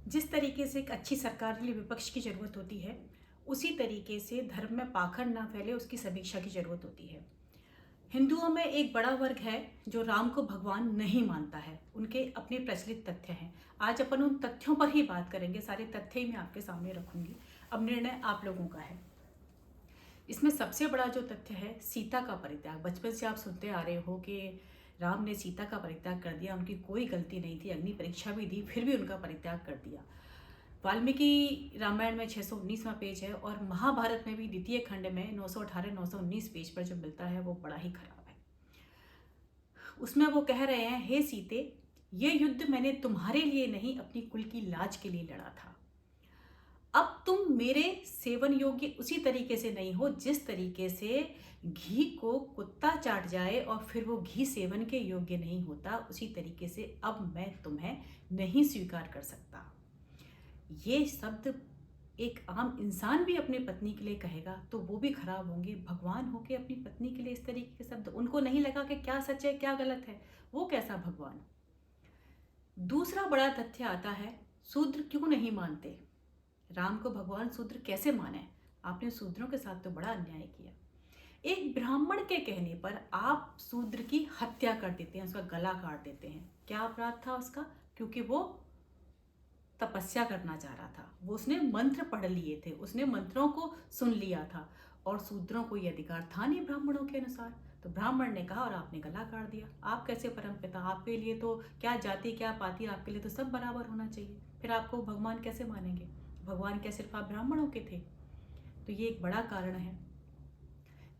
जिस तरीके से एक अच्छी सरकार के लिए विपक्ष की ज़रूरत होती है, उसी तरीके से धर्म में पाखंड ना फैले उसकी समीक्षा की ज़रूरत होती है। हिंदुओं में एक बड़ा वर्ग है जो राम को भगवान नहीं मानता है। उनके अपने प्रचलित तथ्य हैं। आज अपन उन तथ्यों पर ही बात करेंगे, सारे तथ्य ही मैं आपके सामने रखूंगी। अब निर्णय आप लोगों का है। इसमें सबसे बड़ा जो तथ्य है, सीता का परित्याग। बचपन से आप सुनते आ रहे हो कि राम ने सीता का परित्याग कर दिया, उनकी कोई गलती नहीं थी, अग्नि परीक्षा भी दी, फिर भी उनका परित्याग कर दिया। वाल्मीकि रामायण में 619वां पेज है और महाभारत में भी द्वितीय खंड में 918-919 पेज पर जो मिलता है वो बड़ा ही खराब है। उसमें वो कह रहे हैं, हे सीते, ये युद्ध मैंने तुम्हारे लिए नहीं अपनी कुल की लाज के लिए लड़ा था। अब तुम मेरे सेवन योग्य उसी तरीके से नहीं हो जिस तरीके से घी को कुत्ता चाट जाए और फिर वो घी सेवन के योग्य नहीं होता, उसी तरीके से अब मैं तुम्हें नहीं स्वीकार कर सकता। ये शब्द एक आम इंसान भी अपनी पत्नी के लिए कहेगा तो वो भी खराब होंगे। भगवान होके अपनी पत्नी के लिए इस तरीके के शब्द, उनको नहीं लगा कि क्या सच है क्या गलत है, वो कैसा भगवान। दूसरा बड़ा तथ्य आता है, शूद्र क्यों नहीं मानते राम को, भगवान शूद्र कैसे माने। आपने शूद्रों के साथ तो बड़ा अन्याय किया। एक ब्राह्मण के कहने पर आप शूद्र की हत्या कर देते हैं, उसका गला काट देते हैं। क्या अपराध था उसका? क्योंकि वो तपस्या करना चाह रहा था, वो उसने मंत्र पढ़ लिए थे, उसने मंत्रों को सुन लिया था और शूद्रों को ये अधिकार था नहीं ब्राह्मणों के अनुसार। तो ब्राह्मण ने कहा और आपने गला काट दिया। आप कैसे परमपिता? आपके लिए तो क्या जाति क्या पाति, आपके लिए तो सब बराबर होना चाहिए। फिर आपको भगवान कैसे मानेंगे? भगवान क्या सिर्फ आप ब्राह्मणों के थे? तो ये एक बड़ा कारण है।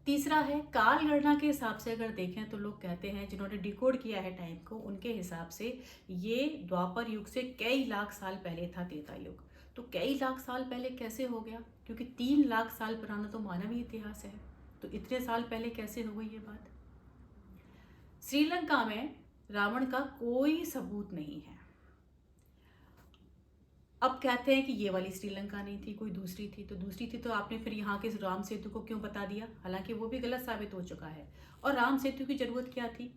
तीसरा है, काल गणना के हिसाब से अगर देखें तो लोग कहते हैं, जिन्होंने डिकोड किया है टाइम को, उनके हिसाब से ये द्वापर युग से कई लाख साल पहले था त्रेता युग। तो कई लाख साल पहले कैसे हो गया? क्योंकि 3 लाख साल पुराना तो मानवीय इतिहास है, तो इतने साल पहले कैसे हो गई ये बात? श्रीलंका में रावण का कोई सबूत नहीं है। अब कहते हैं कि ये वाली श्रीलंका नहीं थी, कोई दूसरी थी। तो दूसरी थी तो आपने फिर यहाँ के राम सेतु को क्यों बता दिया? हालांकि वो भी गलत साबित हो चुका है। और राम सेतु की जरूरत क्या थी?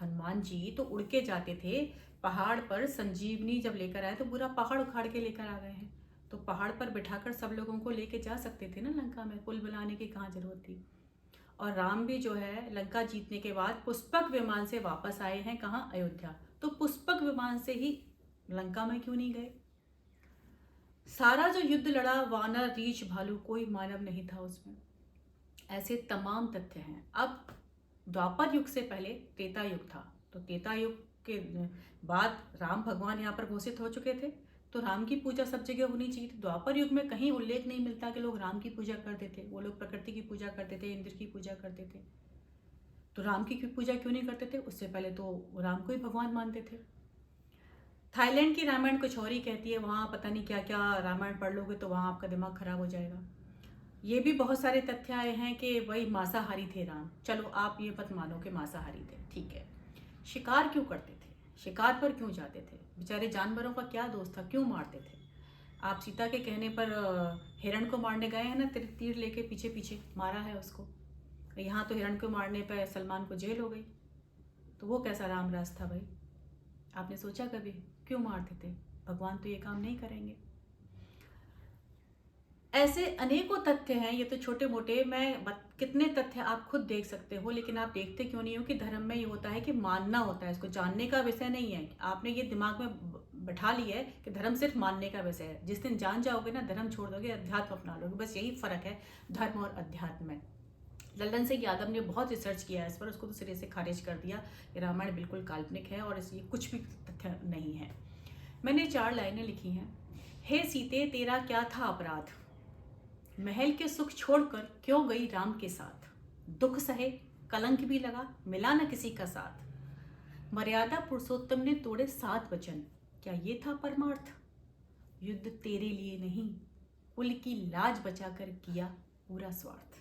हनुमान जी तो उड़ के जाते थे, पहाड़ पर संजीवनी जब लेकर आए तो पूरा पहाड़ उखाड़ के लेकर आ गए हैं। तो पहाड़ पर बिठाकर सब लोगों को लेके जा सकते थे ना लंका में, पुल बनाने की कहाँ जरूरत थी? और राम भी जो है लंका जीतने के बाद पुष्पक विमान से वापस आए हैं, कहाँ? अयोध्या। तो पुष्पक विमान से ही लंका में क्यों नहीं गए? सारा जो युद्ध लड़ा, वानर रीछ भालू, कोई मानव नहीं था उसमें। ऐसे तमाम तथ्य हैं। अब द्वापर युग से पहले त्रेता युग था, तो त्रेता युग के बाद राम भगवान यहाँ पर घोषित हो चुके थे, तो राम की पूजा सब जगह होनी चाहिए थी। द्वापर युग में कहीं उल्लेख नहीं मिलता कि लोग राम की पूजा करते थे। वो लोग प्रकृति की पूजा करते थे, इंद्र की पूजा करते थे। तो राम की पूजा क्यों नहीं करते थे? उससे पहले तो राम को ही भगवान मानते थे। थाईलैंड की रामायण कुछ और ही कहती है, वहाँ पता नहीं क्या क्या रामायण पढ़ लोगे तो वहाँ आपका दिमाग खराब हो जाएगा। ये भी बहुत सारे तथ्य आए हैं कि वही मांसाहारी थे राम। चलो आप ये मत मानो कि मांसाहारी थे, ठीक है। शिकार क्यों करते थे? शिकार पर क्यों जाते थे? बेचारे जानवरों का क्या दोष था, क्यों मारते थे? आप सीता के कहने पर हिरण को मारने गए हैं ना, तीर लेके पीछे पीछे मारा है उसको। यहाँ तो हिरण को मारने पर सलमान को जेल हो गई। तो वो कैसा राम राज था भाई? आपने सोचा कभी क्यों मारते थे? भगवान तो ये काम नहीं करेंगे। ऐसे अनेकों तथ्य हैं, ये तो छोटे मोटे, कितने तथ्य आप खुद देख सकते हो, लेकिन आप देखते क्यों नहीं हो? कि धर्म में ये होता है कि मानना होता है, इसको जानने का विषय नहीं है। आपने ये दिमाग में बैठा लिया है कि धर्म सिर्फ मानने का विषय है। जिस दिन जान जाओगे ना, धर्म छोड़ दोगे, अध्यात्म अपना लोगे। बस यही फर्क है धर्म और अध्यात्म में। लल्लन सिंह यादव ने बहुत रिसर्च किया है इस पर, उसको तो सिरे से खारिज कर दिया कि रामायण बिल्कुल काल्पनिक है और इसलिए कुछ भी तथ्य नहीं है। मैंने 4 लाइनें लिखी हैं। हे सीते, तेरा क्या था अपराध? महल के सुख छोड़कर क्यों गई राम के साथ? दुख सहे, कलंक भी लगा, मिला न किसी का साथ। मर्यादा पुरुषोत्तम ने तोड़े 7 वचन, क्या ये था परमार्थ? युद्ध तेरे लिए नहीं, कुल की लाज बचाकर किया पूरा स्वार्थ।